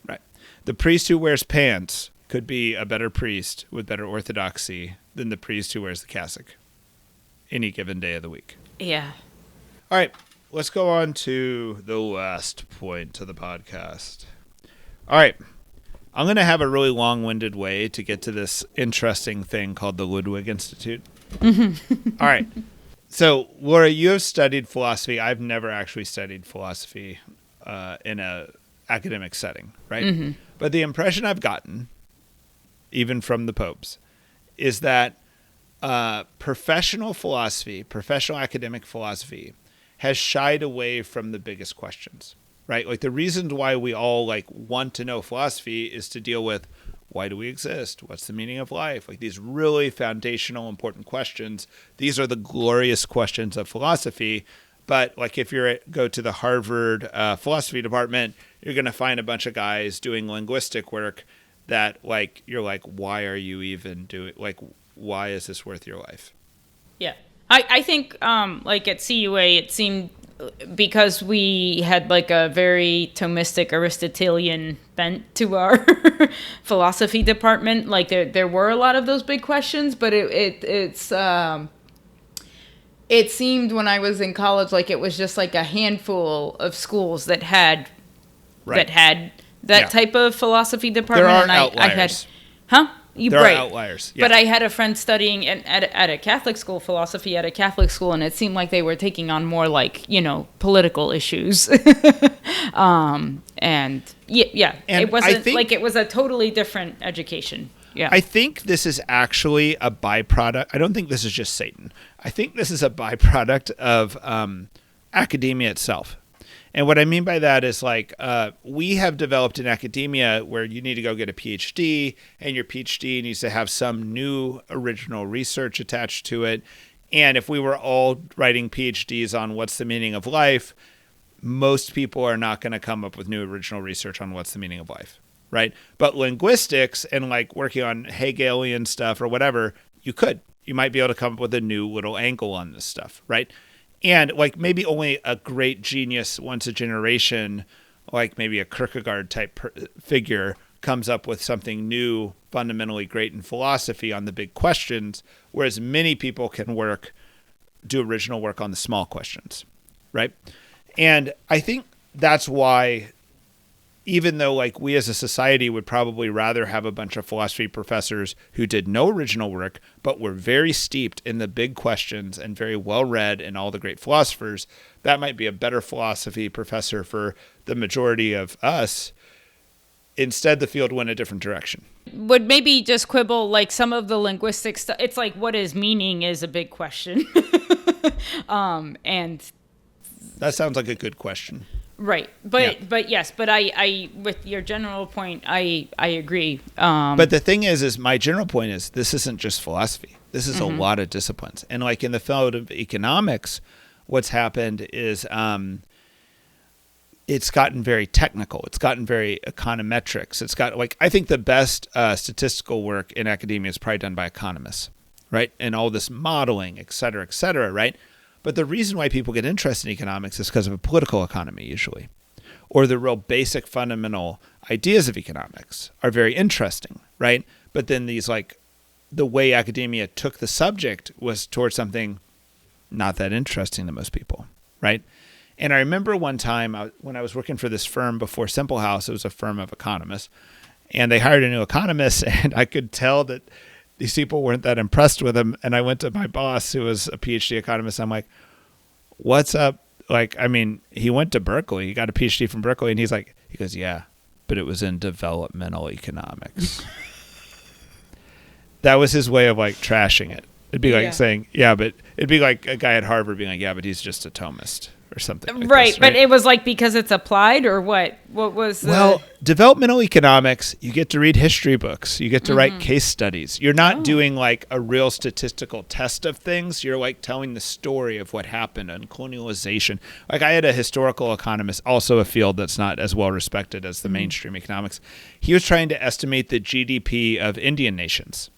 Right. The priest who wears pants could be a better priest with better orthodoxy than the priest who wears the cassock any given day of the week. Yeah. All right. Let's go on to the last point of the podcast. All right. I'm going to have a really long-winded way to get to this interesting thing called the Ludwig Institute. All right. So, Laura, you have studied philosophy. I've never actually studied philosophy in a academic setting, right? Mm-hmm. But the impression I've gotten, even from the popes, is that professional philosophy, professional academic philosophy, has shied away from the biggest questions. Right? Like the reasons why we all like want to know philosophy is to deal with why do we exist? What's the meaning of life? Like these really foundational, important questions. These are the glorious questions of philosophy. But like if you go to the Harvard philosophy department, you're going to find a bunch of guys doing linguistic work that like, you're like, why are you even doing, like, why is this worth your life? Yeah. I think like at CUA, it seemed because we had like a very Thomistic Aristotelian bent to our philosophy department, like there were a lot of those big questions, but it seemed when I was in college like it was just like a handful of schools that had that type of philosophy department. There are and outliers. There are outliers. Yeah. But I had a friend studying at a Catholic school, philosophy at a Catholic school, and it seemed like they were taking on more like, you know, political issues. And it wasn't like it was a totally different education. Yeah. I think this is actually a byproduct. I don't think this is just Satan. I think this is a byproduct of academia itself. And what I mean by that is like we have developed in academia where you need to go get a PhD, and your PhD needs to have some new original research attached to it. And if we were all writing PhDs on what's the meaning of life, most people are not going to come up with new original research on what's the meaning of life, right? But linguistics and like working on Hegelian stuff or whatever, you might be able to come up with a new little angle on this stuff, right? And like maybe only a great genius once a generation, like maybe a Kierkegaard type figure, comes up with something new, fundamentally great in philosophy on the big questions, whereas many people can do original work on the small questions, right? And I think that's why, even though like we as a society would probably rather have a bunch of philosophy professors who did no original work, but were very steeped in the big questions and very well read in all the great philosophers, that might be a better philosophy professor for the majority of us. Instead, the field went a different direction. Would maybe just quibble like some of the linguistic stuff. It's like, what is meaning is a big question. And that sounds like a good question. Right. But yes, but I with your general point, I agree. But the thing is my general point is this isn't just philosophy. This is a lot of disciplines. And like in the field of economics, what's happened is it's gotten very technical. It's gotten very econometrics. It's got like, I think the best statistical work in academia is probably done by economists, right? And all this modeling, et cetera, right? But the reason why people get interested in economics is because of a political economy usually, or the real basic fundamental ideas of economics are very interesting, right? But then these like the way academia took the subject was towards something not that interesting to most people, right? And I remember one time when I was working for this firm before Simple House, it was a firm of economists, and they hired a new economist, and I could tell that these people weren't that impressed with him. And I went to my boss, who was a PhD economist. I'm like, what's up? Like, I mean, he went to Berkeley. He got a PhD from Berkeley. And he goes, yeah, but it was in developmental economics. That was his way of like trashing it. It'd be like saying, yeah, but it'd be like a guy at Harvard being like, yeah, but he's just a Thomist. Or something like right, this, right? But it was like because it's applied or what? What was Well, developmental economics, you get to read history books. You get to write case studies. You're not doing like a real statistical test of things. You're like telling the story of what happened on colonialization. Like I had a historical economist, also a field that's not as well respected as the mainstream economics. He was trying to estimate the GDP of Indian nations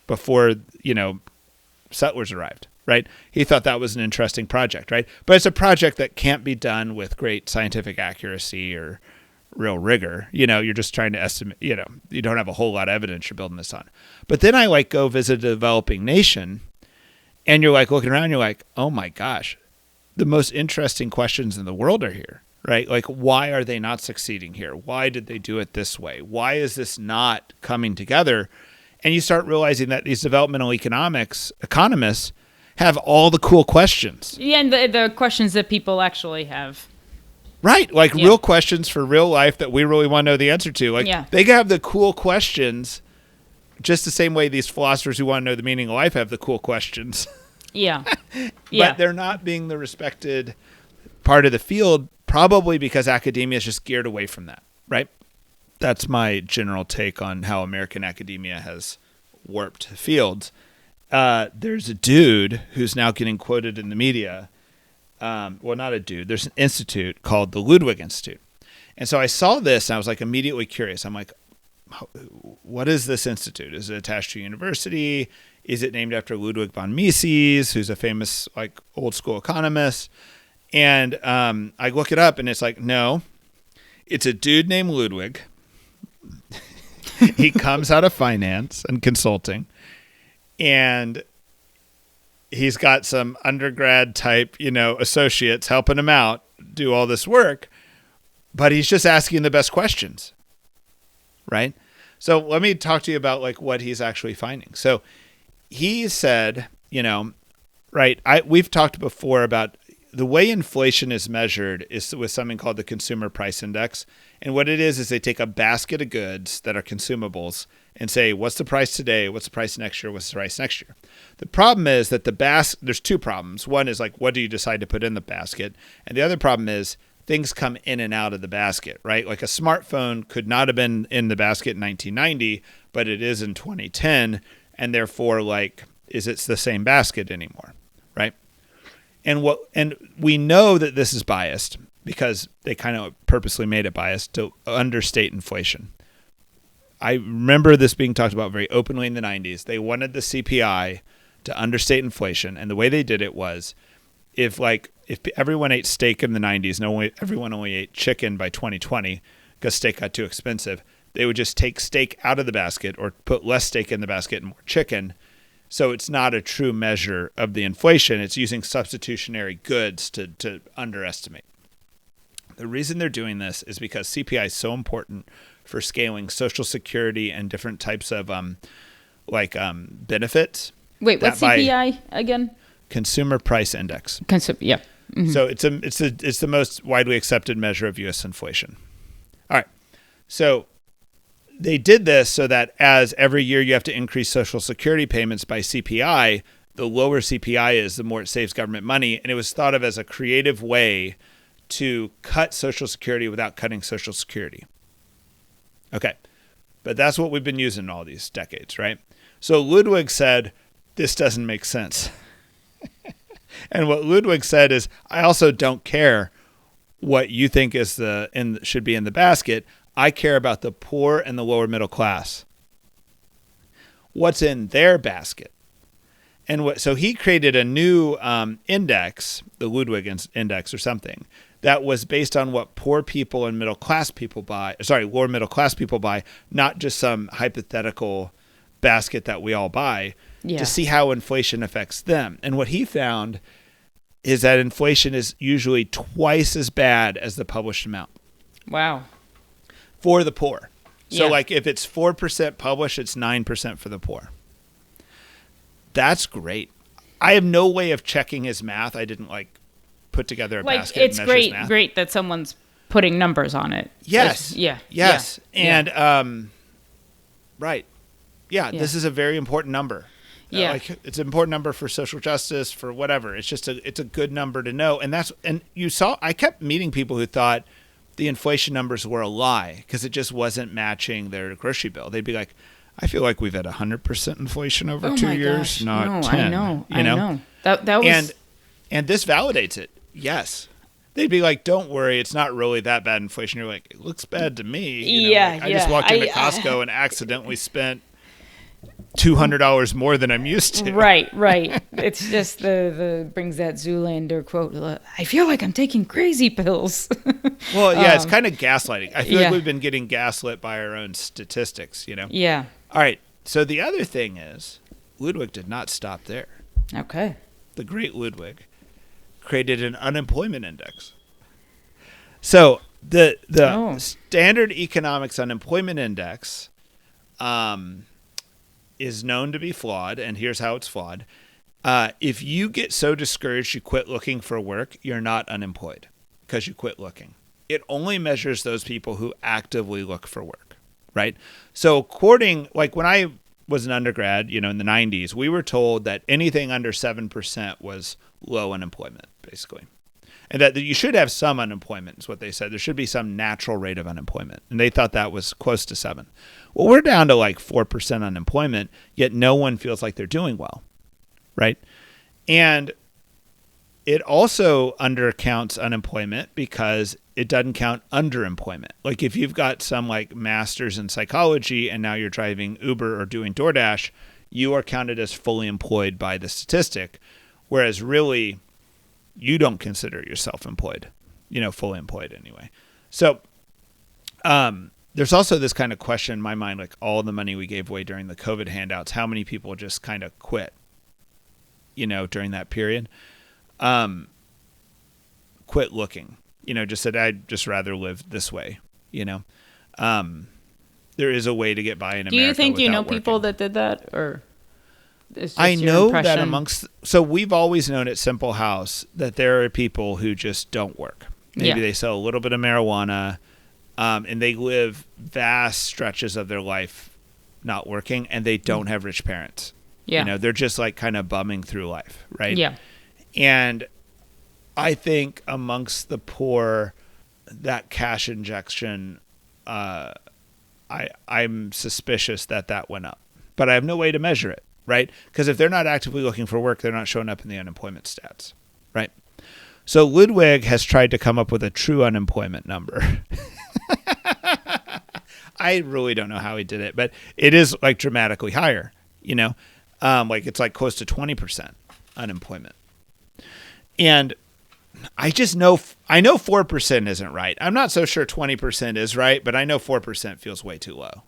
before, settlers arrived. Right? He thought that was an interesting project, right? But it's a project that can't be done with great scientific accuracy or real rigor. You're just trying to estimate, you don't have a whole lot of evidence you're building this on. But then I like go visit a developing nation and you're like looking around, you're like, oh my gosh, the most interesting questions in the world are here, right? Like, why are they not succeeding here? Why did they do it this way? Why is this not coming together? And you start realizing that these developmental economists have all the cool questions. Yeah, and the questions that people actually have. Right, like real questions for real life that we really want to know the answer to. Like they have the cool questions just the same way these philosophers who want to know the meaning of life have the cool questions. Yeah. But they're not being the respected part of the field, probably because academia is just geared away from that, right? That's my general take on how American academia has warped fields. There's a dude who's now getting quoted in the media. Well, not a dude. There's an institute called the Ludwig Institute. And so I saw this and I was like immediately curious. I'm like, what is this institute? Is it attached to a university? Is it named after Ludwig von Mises, who's a famous like old school economist? And I look it up and it's like, no, it's a dude named Ludwig. He comes out of finance and consulting. And he's got some undergrad type, associates helping him out do all this work, but he's just asking the best questions, right? So let me talk to you about like what he's actually finding. So he said, we've talked before about the way inflation is measured is with something called the Consumer Price Index. And what it is they take a basket of goods that are consumables and say, what's the price today? What's the price next year? What's the price next year? The problem is that there's two problems. One is like, what do you decide to put in the basket? And the other problem is things come in and out of the basket, right? Like a smartphone could not have been in the basket in 1990, but it is in 2010. And therefore, like, is it the same basket anymore, right? And we know that this is biased because they kind of purposely made it biased to understate inflation. I remember this being talked about very openly in the 90s. They wanted the CPI to understate inflation, and the way they did it was if everyone ate steak in the 90s and everyone only ate chicken by 2020 because steak got too expensive, they would just take steak out of the basket or put less steak in the basket and more chicken. So it's not a true measure of the inflation. It's using substitutionary goods to underestimate. The reason they're doing this is because CPI is so important for scaling Social Security and different types of benefits. Wait, what's CPI again? Consumer Price Index. Yeah. Mm-hmm. So it's the most widely accepted measure of U.S. inflation. All right. So they did this so that as every year you have to increase Social Security payments by CPI, the lower CPI is, the more it saves government money. And it was thought of as a creative way to cut Social Security without cutting Social Security. Okay. But that's what we've been using all these decades, right? So Ludwig said, this doesn't make sense. And what Ludwig said is, I also don't care what you think is should be in the basket. I care about the poor and the lower middle class. What's in their basket? And so he created a new index, the Ludwig Index or something, that was based on what poor people and lower middle class people buy, not just some hypothetical basket that we all buy, to see how inflation affects them. And what he found is that inflation is usually twice as bad as the published amount. Wow. For the poor. So if it's 4% published, it's 9% for the poor. That's great. I have no way of checking his math. I didn't put together a basket. It's great that someone's putting numbers on it. Yes. Yes. And right. Yeah, this is a very important number. Yeah. It's an important number for social justice, for whatever. It's just it's a good number to know. And you saw, I kept meeting people who thought the inflation numbers were a lie because it just wasn't matching their grocery bill. They'd be like, I feel like we've had 100% inflation over 2 years, not 10. I know. That was... And this validates it. Yes. They'd be like, don't worry, it's not really that bad inflation. You're like, it looks bad to me. I just walked into Costco and accidentally spent $200 more than I'm used to. Right. It's just the brings that Zoolander quote. I feel like I'm taking crazy pills. Well, yeah, it's kind of gaslighting. I feel like we've been getting gaslit by our own statistics, Yeah. All right. So the other thing is, Ludwig did not stop there. Okay. The great Ludwig created an unemployment index. So the standard economics unemployment index is known to be flawed, and here's how it's flawed. If you get so discouraged you quit looking for work, you're not unemployed because you quit looking. It only measures those people who actively look for work, right? So when I was an undergrad, in the 90s, we were told that anything under 7% was low unemployment, basically. And that you should have some unemployment is what they said. There should be some natural rate of unemployment. And they thought that was close to 7. Well, we're down to 4% unemployment, yet no one feels like they're doing well, right? And it also undercounts unemployment because it doesn't count underemployment. Like if you've got some master's in psychology and now you're driving Uber or doing DoorDash, you are counted as fully employed by the statistic, whereas really you don't consider yourself employed, fully employed anyway. So there's also this kind of question in my mind, all the money we gave away during the COVID handouts, how many people just kind of quit, during that period? Quit looking, just said, I'd just rather live this way, there is a way to get by in America. Do you think without people working. that did that, or it's just I know your that so we've always known at Simple House that there are people who just don't work. Maybe they sell a little bit of marijuana, and they live vast stretches of their life not working, and they don't have rich parents. Yeah. They're just kind of bumming through life, right? Yeah. And I think amongst the poor, that cash injection, I'm suspicious that went up, but I have no way to measure it, right? Because if they're not actively looking for work, they're not showing up in the unemployment stats, right? So Ludwig has tried to come up with a true unemployment number. I really don't know how he did it, but it is dramatically higher, it's close to 20% unemployment. And I just know, I know 4% isn't right. I'm not so sure 20% is right, but I know 4% feels way too low.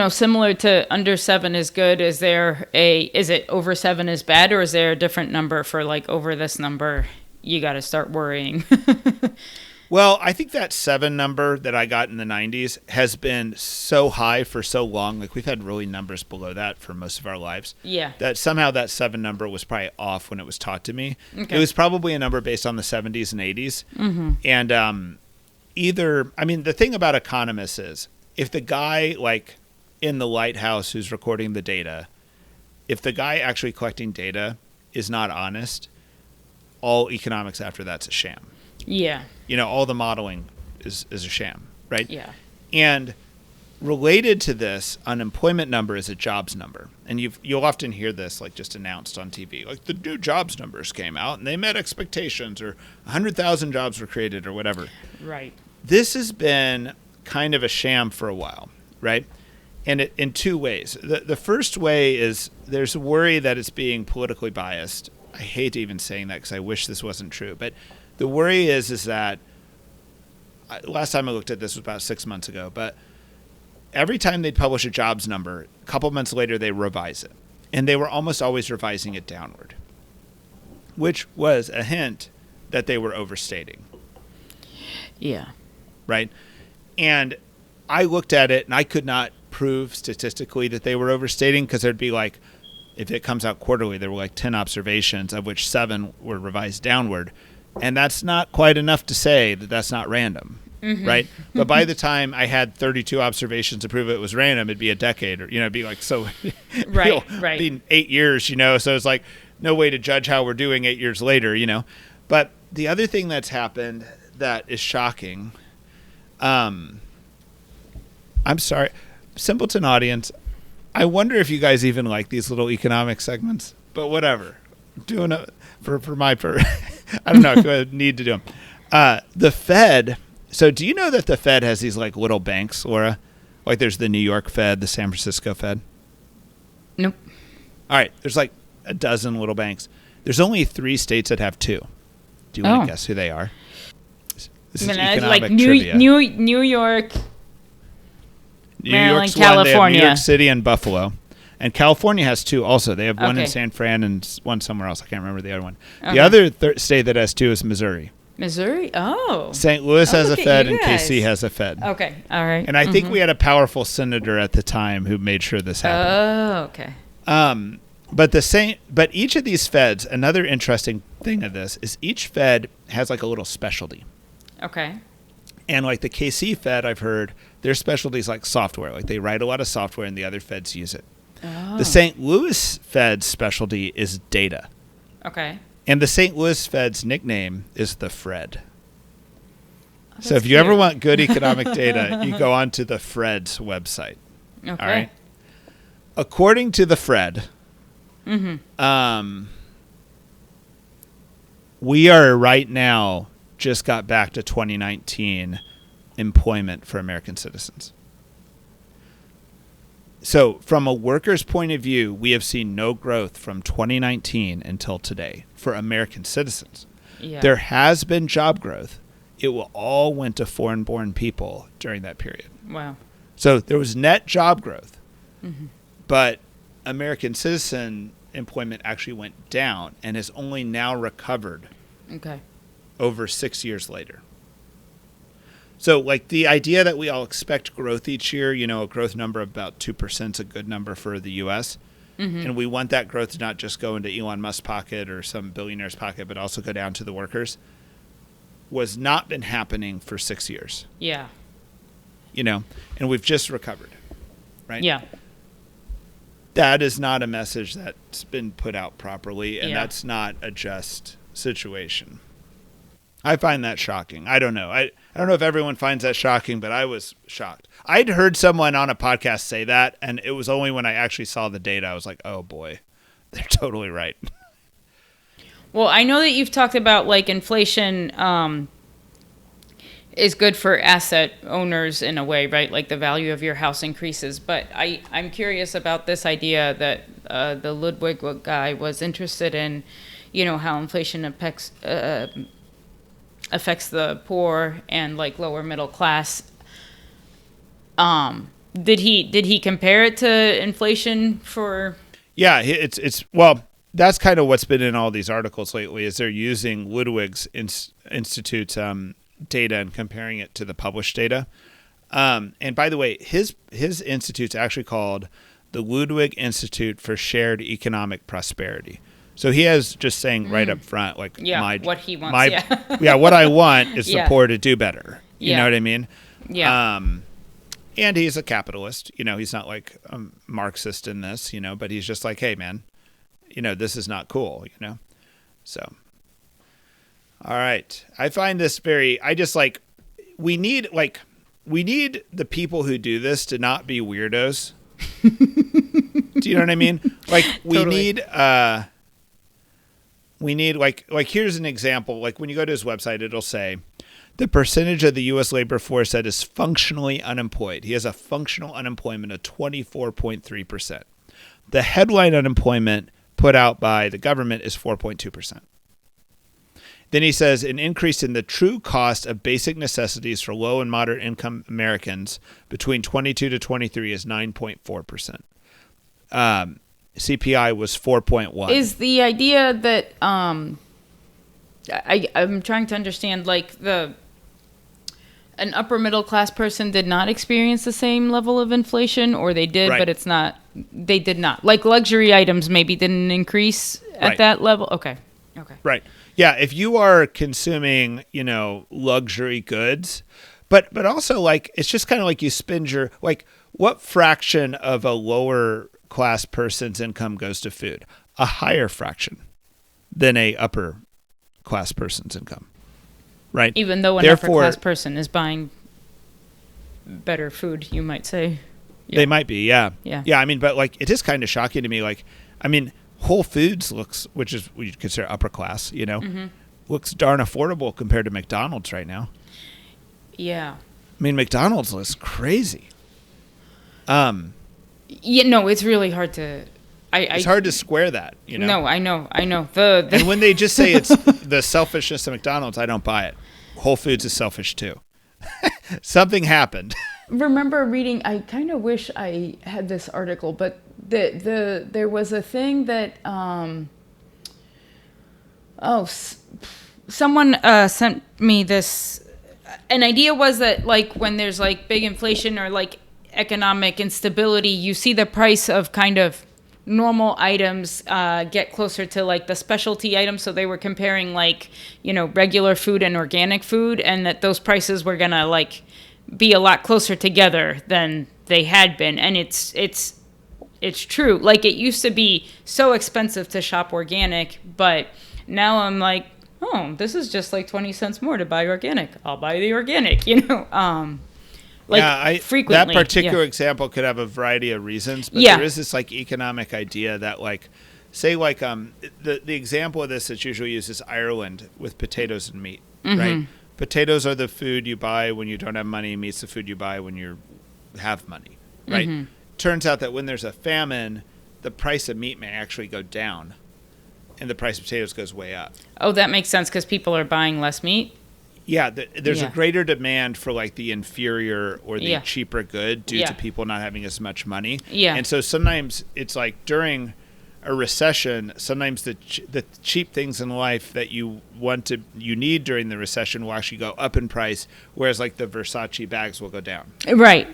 Similar to under 7 is good. Is it over 7 is bad, or is there a different number for like over this number? You got to start worrying. Well, I think that 7 number that I got in the 90s has been so high for so long. Like we've had really numbers below that for most of our lives. Yeah. That somehow that 7 number was probably off when it was taught to me. Okay. It was probably a number based on the 70s and 80s. Mm-hmm. And the thing about economists is if the guy like in the lighthouse who's recording the data, if the guy actually collecting data is not honest, all economics after that's a sham. Yeah. All the modeling is a sham, right? Yeah. And related to this, unemployment number is a jobs number. And you'll often hear this like just announced on TV, like the new jobs numbers came out and they met expectations, or 100,000 jobs were created or whatever. Right. This has been kind of a sham for a while, right? And in 2 ways. The first way is there's a worry that it's being politically biased. I hate even saying that because I wish this wasn't true, but the worry is that last time I looked at this was about 6 months ago, but every time they'd publish a jobs number, a couple months later they revise it. And they were almost always revising it downward, which was a hint that they were overstating. Yeah. Right? And I looked at it and I could not prove statistically that they were overstating, because there'd be like, if it comes out quarterly, there were like 10 observations, of which 7 were revised downward. And that's not quite enough to say that that's not random, right? But by the time I had 32 observations to prove it was random, it'd be a decade, or, it'd be like, so, right. Be 8 years, so it's like no way to judge how we're doing 8 years later, But the other thing that's happened that is shocking, I'm sorry, Simpleton audience, I wonder if you guys even like these little economic segments, but whatever. Doing it for my I don't know if I need to do them. The Fed. So do you know that the Fed has these like little banks, Laura? Like there's the New York Fed, the San Francisco Fed. Nope. All right. There's like a dozen little banks. There's only 3 states that have 2. Do you want to guess who they are? This is economic like trivia. New York, Maryland, York's California. One, they have New York City and Buffalo. And California has 2 also. They have one in San Fran and one somewhere else. I can't remember the other one. Okay. The other state that has 2 is Missouri. Missouri? Oh. St. Louis has a Fed and KC has a Fed. Okay. All right. And I think we had a powerful senator at the time who made sure this happened. Oh, okay. But each of these Feds, another interesting thing of this is each Fed has like a little specialty. Okay. And like the KC Fed, I've heard their specialty is like software. Like they write a lot of software and the other Feds use it. Oh. The St. Louis Fed's specialty is data. Okay. And the St. Louis Fed's nickname is the Fred. Oh, so if you ever want good economic data, you go onto the Fred's website. Okay. All right. According to the Fred, we are right now just got back to 2019 employment for American citizens. So from a worker's point of view, we have seen no growth from 2019 until today for American citizens. Yeah. There has been job growth. It all went to foreign-born people during that period. Wow. So there was net job growth, but American citizen employment actually went down and has only now recovered over 6 years later. So like the idea that we all expect growth each year, a growth number of about 2% is a good number for the U.S. And we want that growth to not just go into Elon Musk's pocket or some billionaire's pocket, but also go down to the workers, was not been happening for 6 years. Yeah. And we've just recovered, right? Yeah. That is not a message that's been put out properly, and that's not a just situation. I find that shocking. I don't know. I don't know if everyone finds that shocking, but I was shocked. I'd heard someone on a podcast say that, and it was only when I actually saw the data, I was like, oh boy, they're totally right. Well, I know that you've talked about like inflation is good for asset owners in a way, right? Like the value of your house increases. But I'm curious about this idea that the Ludwig guy was interested in, how inflation affects the poor and like lower middle class. Did he compare it to inflation for? Yeah, it's well, that's kind of what's been in all these articles lately, is they're using Ludwig's Institute's data and comparing it to the published data. And by the way, his institute's actually called the Ludwig Institute for Shared Economic Prosperity. So he has just saying right up front, like, what he wants. What I want is the Yeah. poor to do better. You know what I mean? Yeah. And he's a capitalist. He's not like a Marxist in this, but he's just like, hey, man, this is not cool, So, all right. I find this we need the people who do this to not be weirdos. Do you know what I mean? Like, Totally. we need here's an example. Like, when you go to his website, it'll say the percentage of the U.S. labor force that is functionally unemployed. He has a functional unemployment of 24.3%. The headline unemployment put out by the government is 4.2%. Then he says an increase in the true cost of basic necessities for low and moderate income Americans between 22 to 23 is 9.4%. CPI was 4.1. Is the idea that I'm trying to understand, like, an upper middle class person did not experience the same level of inflation, or they did, Right. but they did not. Like, luxury items maybe didn't increase at Right. that level. Okay. Right. Yeah, if you are consuming, luxury goods, but also, like, it's just kind of like you spend what fraction of a lower class person's income goes to food? A higher fraction than a upper class person's income. Right? Even though an upper class person is buying better food, you might say. Yeah. They might be, yeah. Yeah. Yeah, I mean, but like, it is kind of shocking to me. Like, I mean, Whole Foods which is what you consider upper class, looks darn affordable compared to McDonald's right now. Yeah. I mean, McDonald's looks crazy. Yeah, no, it's really hard to. It's hard to square that, No, I know. And when they just say it's the selfishness of McDonald's, I don't buy it. Whole Foods is selfish too. Something happened. Remember reading? I kind of wish I had this article, but there was a thing that someone sent me this. An idea was that, like, when there's like big inflation or like economic instability, you see the price of kind of normal items get closer to like the specialty items. So they were comparing like, regular food and organic food, and that those prices were gonna like be a lot closer together than they had been. And it's true. Like, it used to be so expensive to shop organic, but now I'm like, oh, this is just like 20 cents more to buy organic. I'll buy the organic, frequently. That particular example could have a variety of reasons, but there is this like economic idea that, like, say, like, the example of this that's usually used is Ireland with potatoes and meat, right? Potatoes are the food you buy when you don't have money. Meat's the food you buy when you have money, right? Turns out that when there's a famine, the price of meat may actually go down, and the price of potatoes goes way up. Oh, that makes sense, because people are buying less meat. Yeah, there's a greater demand for like the inferior or the cheaper good due to people not having as much money. Yeah. And so sometimes it's like during a recession, sometimes the cheap things in life that you need during the recession will actually go up in price, whereas like the Versace bags will go down. Right.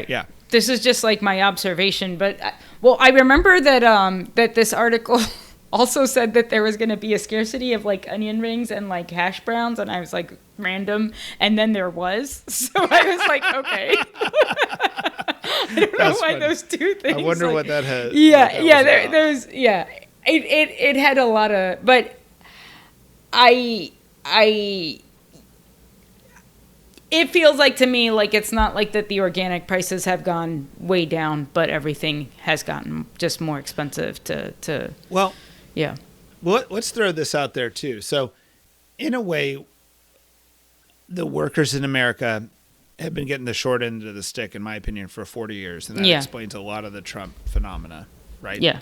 Yeah. This is just like my observation, but I remember that that this article also said that there was going to be a scarcity of like onion rings and like hash browns, and I was like, random, and then there was. So I was like, okay. I don't know why those two things. I wonder what that has. There's it had a lot of, but it feels like to me like it's not like that the organic prices have gone way down, but everything has gotten just more expensive to Well, yeah. Well, let's throw this out there too. So, in a way, the workers in America have been getting the short end of the stick, in my opinion, for 40 years, and that explains a lot of the Trump phenomena, right? Yeah.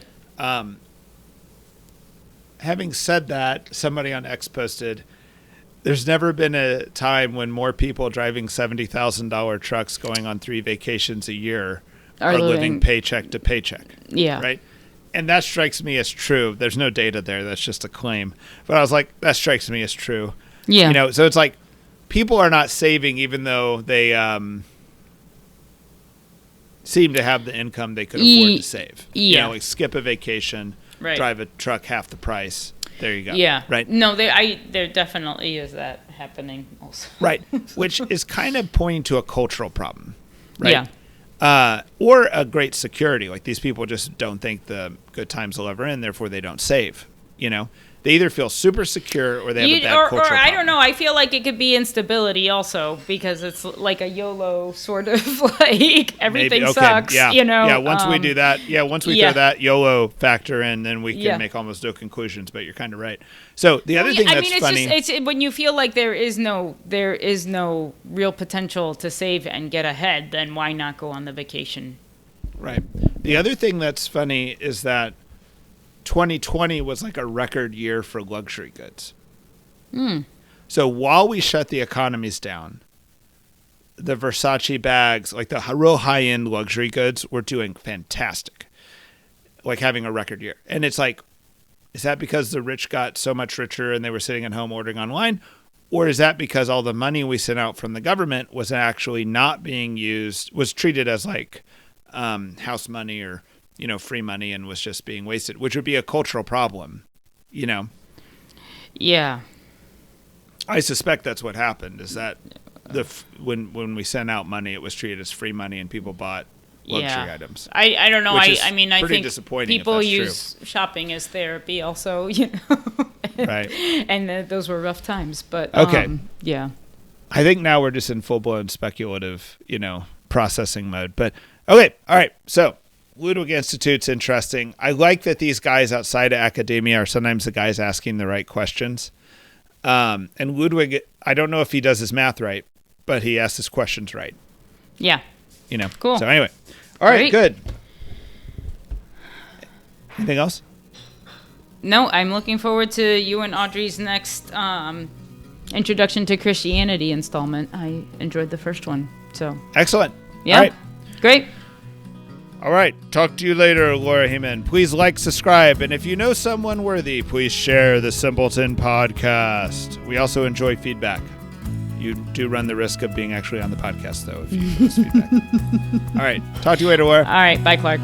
having said that, somebody on X posted, there's never been a time when more people driving $70,000 trucks going on 3 vacations a year are living paycheck to paycheck. Yeah. Right? And that strikes me as true. There's no data there. That's just a claim. But I was like, that strikes me as true. Yeah. You know, so it's like people are not saving even though they seem to have the income they could afford to save. Yeah. You know, like skip a vacation, right. drive a truck half the price. There you go. Yeah. Right. No, there definitely is that happening also. Right. Which is kind of pointing to a cultural problem. Right. Yeah. Or a great security. Like these people just don't think the good times will ever end, therefore they don't save. You know, they either feel super secure or they have a bad cultural problem. I don't know. I feel like it could be instability also because it's like a YOLO sort of like everything sucks. Yeah. You know. Yeah. Once we do that, once we throw that YOLO factor in, then we can make almost no conclusions. But you're kind of right. So the other thing that's funny, it's when you feel like there is no real potential to save and get ahead, then why not go on the vacation? Right. The other thing that's funny is that 2020 was like a record year for luxury goods. So while we shut the economies down, the Versace bags, like the real high-end luxury goods, were doing fantastic, like having a record year. And it's like, is that because the rich got so much richer and they were sitting at home ordering online? Or is that because all the money we sent out from the government was actually not being used, was treated as like house money or free money and was just being wasted, which would be a cultural problem, Yeah. I suspect that's what happened, is that when we sent out money, it was treated as free money and people bought luxury items. I don't know. I mean, I think disappointing people use shopping as therapy also, Right. And those were rough times, but okay. Yeah. I think now we're just in full-blown speculative, processing mode. But okay, all right. So Ludwig Institute's interesting. I like that these guys outside of academia are sometimes the guys asking the right questions. And Ludwig, I don't know if he does his math right, but he asks his questions right. Yeah. Cool. So anyway, all right, good. Anything else? No, I'm looking forward to you and Audrey's next Introduction to Christianity installment. I enjoyed the first one. So excellent. Yeah. All right. Great. All right. Talk to you later, Laura Hehman. Please like, subscribe, and if you know someone worthy, please share the Simpleton Podcast. We also enjoy feedback. You do run the risk of being actually on the podcast, though, if you give us feedback. All right. Talk to you later, Laura. All right. Bye, Clark.